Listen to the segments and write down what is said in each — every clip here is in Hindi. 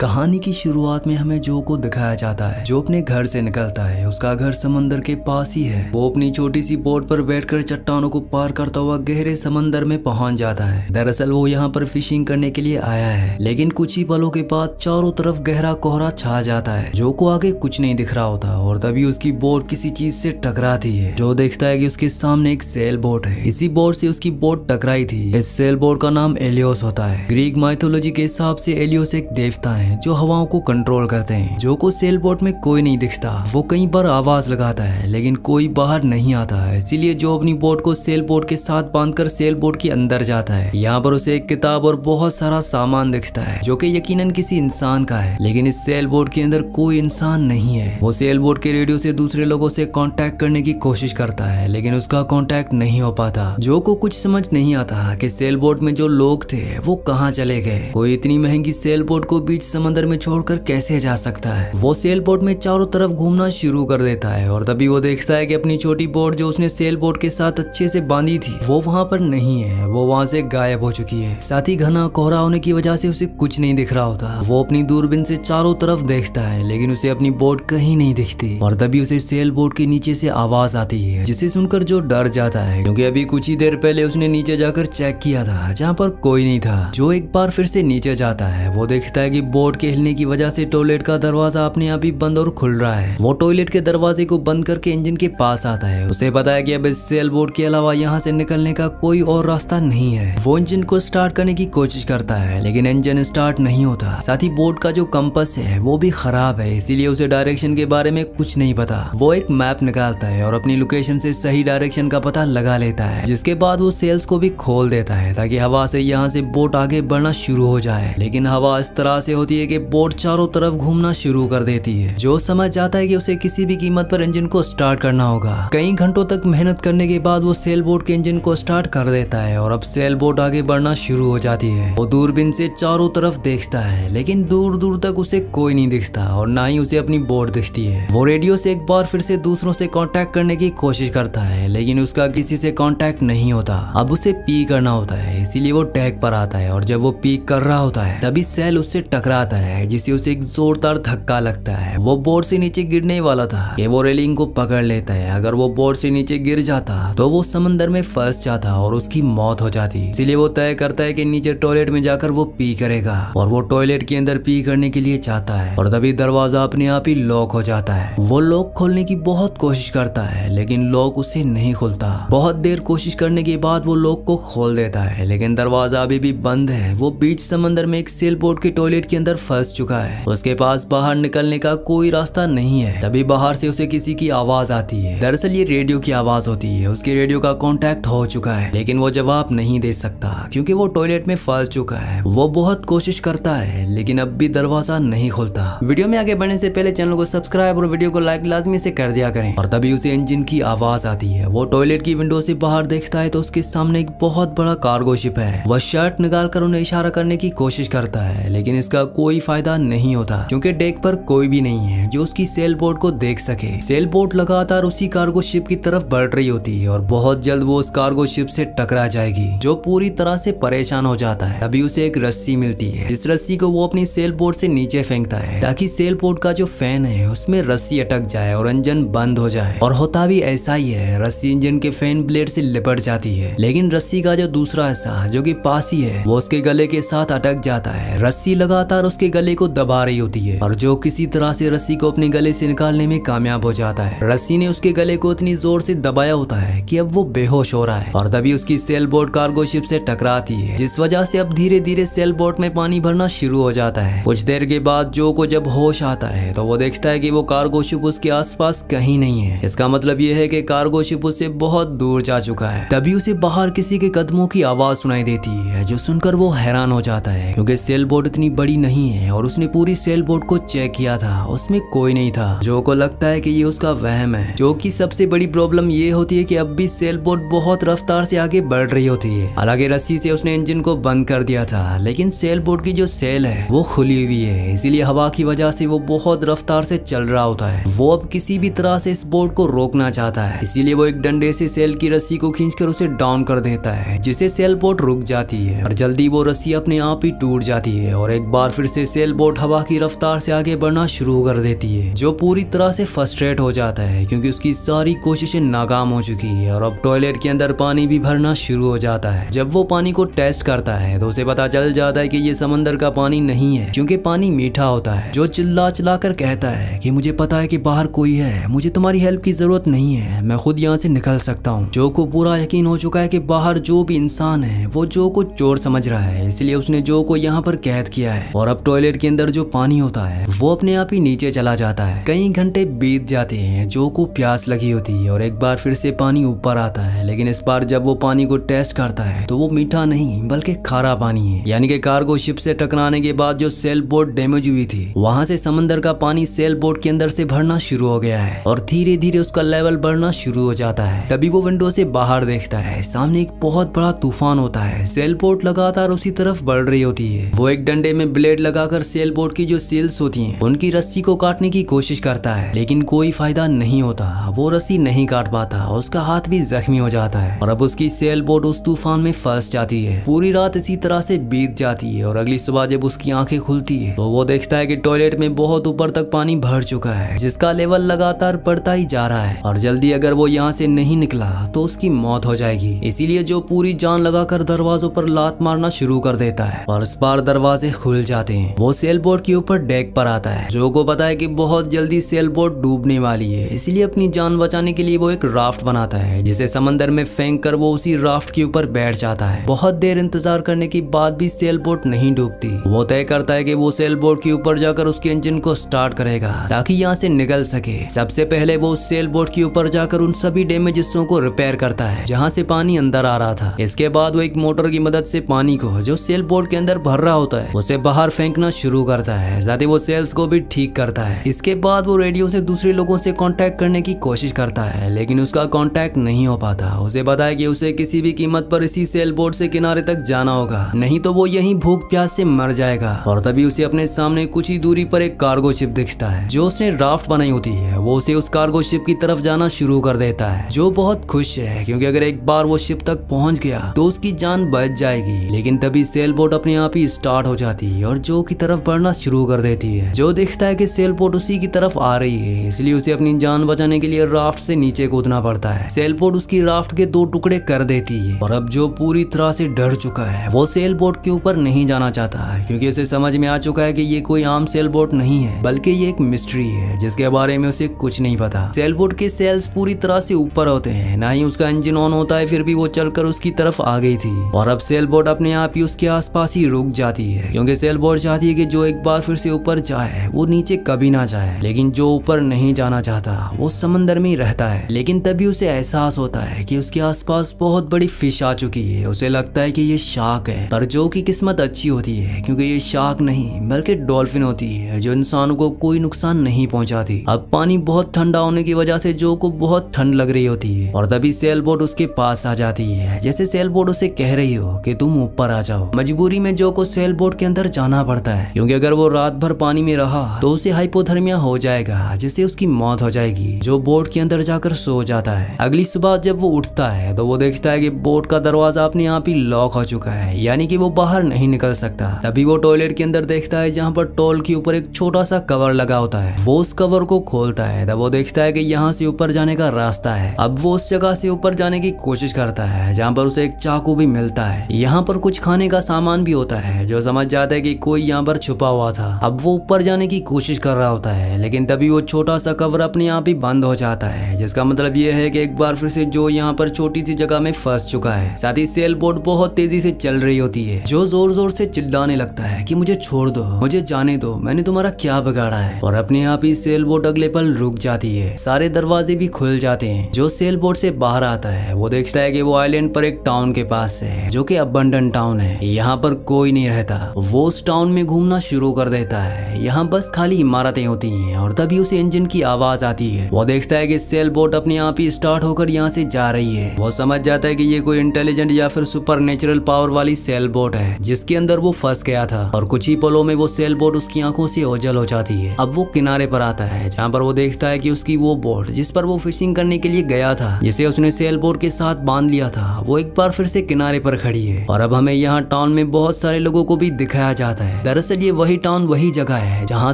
कहानी की शुरुआत में हमें जो को दिखाया जाता है जो अपने घर से निकलता है। उसका घर समंदर के पास ही है। वो अपनी छोटी सी बोट पर बैठकर चट्टानों को पार करता हुआ गहरे समंदर में पहुंच जाता है। दरअसल वो यहाँ पर फिशिंग करने के लिए आया है, लेकिन कुछ ही पलों के बाद चारों तरफ गहरा कोहरा छा जाता है। जो को आगे कुछ नहीं दिख रहा होता और तभी उसकी बोट किसी चीज से टकराती है। जो देखता है कि उसके सामने एक सेल बोट है। इसी बोट से उसकी बोट टकराई थी। इस सेल बोट का नाम एलियोस होता है। ग्रीक माइथोलॉजी के हिसाब से एलियोस एक देवता है जो हवाओं को कंट्रोल करते हैं। जो को सेल बोट में कोई नहीं दिखता। वो कई बार आवाज लगाता है लेकिन कोई बाहर नहीं आता है। इसीलिए जो अपनी बोट को सेल बोट के साथ बांधकर सेल बोट के अंदर जाता है। यहाँ पर उसे एक किताब और बहुत सारा सामान दिखता है जो कि यकीनन किसी इंसान का है, लेकिन इस सेल बोट के अंदर कोई इंसान नहीं है। वो सेल बोट के रेडियो से दूसरे लोगों से कांटेक्ट करने की कोशिश करता है लेकिन उसका कांटेक्ट नहीं हो पाता। जो को कुछ समझ नहीं आता कि सेल बोट में जो लोग थे वो कहाँ चले गए। कोई इतनी महंगी सेल बोट को बीच समंदर में छोड़कर कैसे जा सकता है। वो सेल बोट में चारों तरफ घूमना शुरू कर देता है और तभी वो देखता है कि अपनी छोटी बोट जो उसने सेल बोट के साथ अच्छे से बांधी थी वो वहाँ पर नहीं है। वो वहाँ से गायब हो चुकी है। साथ ही घना कोहरा होने की वजह से उसे कुछ नहीं दिख रहा होता। वो अपनी दूरबीन से चारों तरफ देखता है लेकिन उसे अपनी बोट कहीं नहीं दिखती और तभी उसे सेल बोट के नीचे से आवाज आती है जिसे सुनकर जो डर जाता है, क्योंकि अभी कुछ ही देर पहले उसने नीचे जाकर चेक किया था जहाँ पर कोई नहीं था। जो एक बार फिर से नीचे जाता है। वो देखता है कि बोट के हिलने की वजह से टॉयलेट का दरवाजा अपने आप ही बंद और खुल रहा है। वो टॉयलेट के दरवाजे को बंद करके इंजन के पास आता है। उसे पता है कि अब इस सेल बोट के अलावा यहाँ से निकलने का कोई और रास्ता नहीं है। वो इंजन को स्टार्ट करने की कोशिश करता है लेकिन इंजन स्टार्ट नहीं होता। साथ ही बोट का जो कंपास है वो भी खराब है, इसीलिए उसे डायरेक्शन के बारे में कुछ नहीं पता। वो एक मैप निकालता है और अपनी लोकेशन से सही डायरेक्शन का पता लगा लेता है, जिसके बाद वो सेल्स को भी खोल देता है ताकि हवा से यहाँ से बोट आगे बढ़ना शुरू हो जाए। लेकिन हवा इस तरह से होती है कि बोट चारों तरफ घूमना शुरू कर देती है। जो समझ जाता है कि उसे किसी भी कीमत पर इंजन को स्टार्ट करना होगा। कई घंटों तक मेहनत करने के बाद वो सेल बोट के इंजन को स्टार्ट कर देता है और अब सेल बोट आगे बढ़ना शुरू हो जाती है। वो दूरबीन से चारों तरफ देखता है लेकिन दूर दूर तक उसे कोई नहीं दिखता और ना ही उसे अपनी बोट दिखती है। वो रेडियो से एक बार फिर से दूसरों से कांटेक्ट करने की कोशिश करता है लेकिन उसका किसी से कांटेक्ट नहीं होता। अब उसे पी करना होता है, इसीलिए वो टैग पर आता है और जब वो पी कर रहा होता है तभी सेल उससे टकराता है जिससे उसे एक जोरदार धक्का लगता है। वो बोट से नीचे गिरने वाला था कि वो रेलिंग को पकड़ लेता है। अगर वो बोट से नीचे गिर जाता तो वो समंदर में फंस जाता और उसकी मौत हो जाती। इसीलिए वो तय करता है कि नीचे टॉयलेट में जाकर वो पी करेगा और वो टॉयलेट के अंदर पी करने के लिए जाता है और तभी दरवाजा अपने आप ही लॉक हो जाता है। वो लॉक खोलने की बहुत कोशिश करता है लेकिन लॉक उसे नहीं खुलता। बहुत देर कोशिश करने के बाद वो लॉक को खोल देता है लेकिन दरवाजा अभी भी बंद है। वो बीच समंदर में एक सेल बोट के टॉयलेट के अंदर फंस चुका है। उसके पास बाहर निकलने का कोई रास्ता नहीं है। तभी बाहर से उसे किसी की आवाज आती है। दरअसल ये रेडियो की आवाज होती है। उसके रेडियो का कांटेक्ट हो चुका है लेकिन वो जवाब नहीं दे सकता क्योंकि वो टॉयलेट में फंस चुका है। वो बहुत कोशिश करता है लेकिन अब भी दरवाजा नहीं खुलता। वीडियो में आगे बढ़ने से पहले चैनल को सब्सक्राइब और वीडियो को लाइक लाजमी से कर दिया करें। और तभी उसे इंजन की आवाज आती है। वो टॉयलेट की विंडो से बाहर देखता है तो उसके सामने एक बहुत बड़ा कार्गो शिप है। वह शर्ट निकालकर उन्हें इशारा करने की कोशिश करता है लेकिन इसका कोई फायदा नहीं होता क्योंकि डेक पर कोई भी नहीं है जो उसकी सेल बोट को देख सके। सेल बोट लगातार उसी कार्गो शिप की तरफ बढ़ रही होती है और बहुत जल्द वो उस कार्गो शिप से टकरा जाएगी, जो पूरी तरह से परेशान हो जाता है। अभी उसे एक रस्सी मिलती है। इस रस्सी को वो अपनी सेल बोट से नीचे फेंकता है ताकि सेल बोट का जो फैन है उसमें रस्सी अटक जाए और इंजन बंद हो जाए। और होता भी ऐसा ही है। रस्सी इंजन के फैन ब्लेड से लिपट जाती है लेकिन रस्सी का जो दूसरा हिस्सा जो कि पास ही है वो उसके गले के साथ अटक जाता है। रस्सी लगातार उसके गले को दबा रही होती है और जो किसी तरह से रस्सी को अपने गले से निकालने में कामयाब हो जाता है। रस्सी ने उसके गले को इतनी जोर से दबाया होता है कि अब वो बेहोश हो रहा है और तभी उसकी सेल बोट कार्गो शिप से टकराती है, जिस वजह से अब धीरे धीरे सेल बोट में पानी भरना शुरू हो जाता है। कुछ देर के बाद जो को जब होश आता है तो वो देखता है कि वो कार्गो शिप उसके आसपास कहीं नहीं है। इसका मतलब ये है कि कार्गो शिप उससे बहुत दूर जा चुका है। तभी उसे बाहर किसी के कदमों की आवाज सुनाई देती है जो सुनकर वो हैरान हो जाता है क्योंकि सेल बोट इतनी बड़ी नहीं है और उसने पूरी सेल बोट को चेक किया था, उसमें कोई नहीं था। जो को लगता है कि ये उसका वहम है। जो की सबसे बड़ी प्रॉब्लम ये होती है कि अब भी सेल बोट बहुत रफ्तार से आगे बढ़ रही होती है। हालांकि रस्सी से उसने इंजन को बंद कर दिया था लेकिन सेल बोट की जो सेल है वो खुली हुई है, इसीलिए हवा की वजह से वो बहुत रफ्तार से चल रहा होता है। वो अब किसी भी तरह से इस बोट को रोकना चाहता है, इसीलिए वो एक डंडे से सेल की रस्सी को खींचकर उसे डाउन कर देता है जिससे सेल बोट रुक जाती है और जल्दी वो रस्सी अपने आप ही टूट जाती है और एक बार फिर फिर से सेल बोट हवा की रफ्तार से आगे बढ़ना शुरू कर देती है। जो पूरी तरह से फ्रस्ट्रेट हो जाता है क्योंकि उसकी सारी कोशिशें नाकाम हो चुकी है और अब टॉयलेट के अंदर पानी भी भरना शुरू हो जाता है। जब वो पानी को टेस्ट करता है तो उसे पता चल जाता है कि ये समंदर का पानी नहीं है क्योंकि पानी मीठा होता है। जो चिल्ला चिल्ला कर कहता है कि मुझे पता है कि बाहर कोई है, मुझे तुम्हारी हेल्प की जरूरत नहीं है, मैं खुद यहाँ से निकल सकता हूँ। जो को पूरा यकीन हो चुका है कि बाहर जो भी इंसान है वो जो को चोर समझ रहा है, इसलिए उसने जो को यहाँ पर कैद किया है। और अब टॉयलेट के अंदर जो पानी होता है वो अपने आप ही नीचे चला जाता है। कई घंटे बीत जाते हैं, जो को प्यास लगी होती है और एक बार फिर से पानी ऊपर आता है, लेकिन इस बार जब वो पानी को टेस्ट करता है तो वो मीठा नहीं बल्कि खारा पानी है। यानी कि कार्गो शिप से टकराने के बाद जो सेल बोट डैमेज हुई थी वहां से समंदर का पानी सेल बोट के अंदर से भरना शुरू हो गया है और धीरे धीरे उसका लेवल बढ़ना शुरू हो जाता है। तभी वो विंडो से बाहर देखता है, सामने एक बहुत बड़ा तूफान होता है। सेल बोट लगातार उसी तरफ बढ़ रही होती है। वो एक डंडे में ब्लेड लगाकर सेल बोट की जो सेल्स होती हैं उनकी रस्सी को काटने की कोशिश करता है, लेकिन कोई फायदा नहीं होता। वो रस्सी नहीं काट पाता, उसका हाथ भी जख्मी हो जाता है और अब उसकी सेल बोट उस तूफान में फंस जाती है। पूरी रात इसी तरह से बीत जाती है और अगली सुबह जब उसकी आंखें खुलती है तो वो देखता है कि टॉयलेट में बहुत ऊपर तक पानी भर चुका है, जिसका लेवल लगातार बढ़ता ही जा रहा है और जल्दी अगर वो यहाँ से नहीं निकला तो उसकी मौत हो जाएगी। इसीलिए जो पूरी जान लगाकर दरवाजों पर लात मारना शुरू कर देता है और इस बार दरवाजे खुल जाते हैं। वो सेल बोट के ऊपर डेक पर आता है। जो को पता है कि बहुत जल्दी सेल बोट डूबने वाली है, इसलिए अपनी जान बचाने के लिए वो एक राफ्ट बनाता है जिसे समंदर में फेंक कर वो उसी राफ्ट के ऊपर बैठ जाता है। बहुत देर इंतजार करने के बाद भी सेल बोट नहीं डूबती। वो तय करता है कि वो सेल बोट के ऊपर जाकर उसके इंजन को स्टार्ट करेगा ताकि यहाँ से निकल सके। सबसे पहले वो उस सेल बोट के ऊपर जाकर उन सभी डैमेज हिस्सों को रिपेयर करता है जहाँ से पानी अंदर आ रहा था। इसके बाद वो एक मोटर की मदद से पानी को जो सेल बोट के अंदर भर रहा होता है उसे बाहर फेंकना शुरू करता है, साथ ही वो सेल्स को भी ठीक करता है। इसके बाद वो रेडियो से दूसरे लोगों से कांटेक्ट करने की कोशिश करता है, लेकिन उसका कांटेक्ट नहीं हो पाता। उसे पता है कि उसे किसी भी कीमत पर इसी सेल बोट से किनारे तक जाना होगा, नहीं तो वो यहीं भूख प्यास से मर जाएगा। और तभी उसे अपने सामने कुछ ही दूरी पर एक कार्गो शिप दिखता है जो उसने राफ्ट बनाई होती है। वो उसे उस कार्गो शिप की तरफ जाना शुरू कर देता है। जो बहुत खुश है क्योंकि अगर एक बार वो शिप तक पहुंच गया तो उसकी जान बच जाएगी। लेकिन तभी सेल बोट अपने आप ही स्टार्ट हो जाती है और जो की तरफ बढ़ना शुरू कर देती है। जो देखता है कि सेल बोट उसी की तरफ आ रही है, इसलिए उसे अपनी जान बचाने के लिए राफ्ट से नीचे कूदना पड़ता है। सेल बोट उसकी राफ्ट के 2 टुकड़े कर देती है और अब जो पूरी तरह से डर चुका है वो सेल बोट के ऊपर नहीं जाना चाहता है क्योंकि उसे समझ में आ चुका है कि ये कोई आम सेल बोट नहीं है बल्कि ये एक मिस्ट्री है जिसके बारे में उसे कुछ नहीं पता। सेल बोट के सेल्स पूरी तरह से ऊपर होते हैं, ना ही उसका इंजन ऑन होता है, फिर भी वो चलकर उसकी तरफ आ गई थी और अब सेल बोट अपने आप ही उसके आसपास ही रुक जाती है क्योंकि सेल बोट चाहती है कि जो एक बार फिर से ऊपर जाए वो नीचे कभी ना जाए। लेकिन जो ऊपर नहीं जाना चाहता वो समंदर में ही रहता है। लेकिन तभी उसे एहसास होता है कि उसके आसपास बहुत बड़ी फिश आ चुकी है। उसे लगता है कि ये शार्क है, पर जो की किस्मत अच्छी होती है क्योंकि ये शार्क नहीं बल्कि डॉल्फिन होती है जो इंसानों को कोई नुकसान नहीं पहुंचाती। अब पानी बहुत ठंडा होने की वजह से जो को बहुत ठंड लग रही होती है और तभी सेल बोट उसके पास आ जाती है, जैसे सेल बोट उसे कह रही हो कि तुम ऊपर आ जाओ। मजबूरी में जो को सेल बोट के अंदर जाना पड़ता है क्योंकि अगर वो रात भर पानी में रहा तो उसे हाइपोथर्मिया हो जाएगा जिससे उसकी मौत हो जाएगी। जो बोट के अंदर जाकर सो जाता है। अगली सुबह जब वो उठता है तो वो देखता है कि बोट का दरवाजा अपने आप ही लॉक हो चुका है, यानी कि वो बाहर नहीं निकल सकता। तभी वो टॉयलेट के अंदर देखता है जहाँ पर टॉल के ऊपर एक छोटा सा कवर लगा होता है। वो उस कवर को खोलता है तब वो देखता है कि यहाँ से ऊपर जाने का रास्ता है। अब वो उस जगह से ऊपर जाने की कोशिश करता है जहाँ पर उसे एक चाकू भी मिलता है। यहाँ पर कुछ खाने का सामान भी होता है। जो समझ जाता है कि कोई यहाँ पर छुपा हुआ था। अब वो ऊपर जाने की कोशिश कर रहा होता है, लेकिन तभी वो छोटा सा कवर अपने आप ही बंद हो जाता है, जिसका मतलब ये है कि एक बार फिर से जो यहाँ पर छोटी सी जगह में फंस चुका है। साथ ही सेल बोट बहुत तेजी से चल रही होती है। जो जोर जोर से चिल्लाने लगता है कि मुझे छोड़ दो, मुझे जाने दो, मैंने तुम्हारा क्या बिगाड़ा है। और अपने आप ही सेल बोट अगले पल रुक जाती है। सारे दरवाजे भी खुल जाते हैं। जो सेल बोट से बाहर आता है वो देखता है कि वो आइलैंड पर एक टाउन के पास है जो कि अबंडन टाउन है। यहाँ पर कोई नहीं रहता। वो उस टाउन में घूमना शुरू कर देता है। यहाँ बस खाली इमारतें होती हैं और तभी उसे इंजन की आवाज आती है। वो देखता है कि सेल बोट अपने आप ही स्टार्ट होकर यहाँ से जा रही है। वो समझ जाता है कि ये कोई इंटेलिजेंट या फिर सुपर नेचुरल पावर वाली सेल बोट है जिसके अंदर वो फंस गया था और कुछ ही पलों में वो सेल बोट उसकी आंखों से ओझल हो जाती है। अब वो किनारे पर आता है जहाँ पर वो देखता है कि उसकी वो बोट जिस पर वो फिशिंग करने के लिए गया था, जिसे उसने सेल बोट के साथ बांध लिया था, वो एक बार फिर से किनारे पर खड़ी है। और अब हमें यहाँ टाउन में बहुत सारे लोगों को भी दिखाया जाता है है। दरअसल ये वही टाउन वही जगह है जहाँ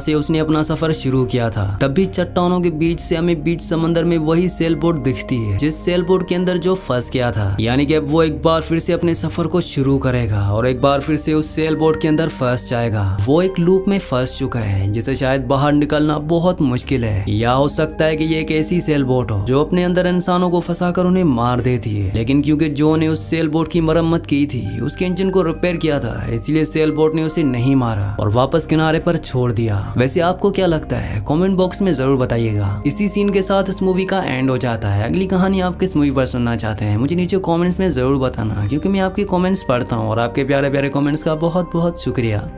से उसने अपना सफर शुरू किया था। तब भी चट्टानों के बीच से हमें बीच समंदर में वही सेल बोट दिखती है जिस सेल बोट के अंदर जो फंस गया था। यानी कि अब वो एक बार फिर से अपने सफर को शुरू करेगा और एक बार फिर से उस सेल बोट के अंदर फंस जाएगा। वो एक लूप में फंस चुका है जिसे शायद बाहर निकलना बहुत मुश्किल है, या हो सकता है कि ये एक ऐसी सेल बोट हो जो अपने अंदर इंसानों को फंसाकर उन्हें मार देती है। लेकिन क्योंकि जो ने उस सेल बोट की मरम्मत की थी, उसके इंजन को रिपेयर किया था, इसलिए सेल बोट ने उसे नहीं मारा और वापस किनारे पर छोड़ दिया। वैसे आपको क्या लगता है कमेंट बॉक्स में जरूर बताइएगा। इसी सीन के साथ इस मूवी का एंड हो जाता है। अगली कहानी आप किस मूवी पर सुनना चाहते हैं मुझे नीचे कमेंट्स में जरूर बताना, क्योंकि मैं आपके कमेंट्स पढ़ता हूँ और आपके प्यारे प्यारे कमेंट्स का बहुत बहुत शुक्रिया।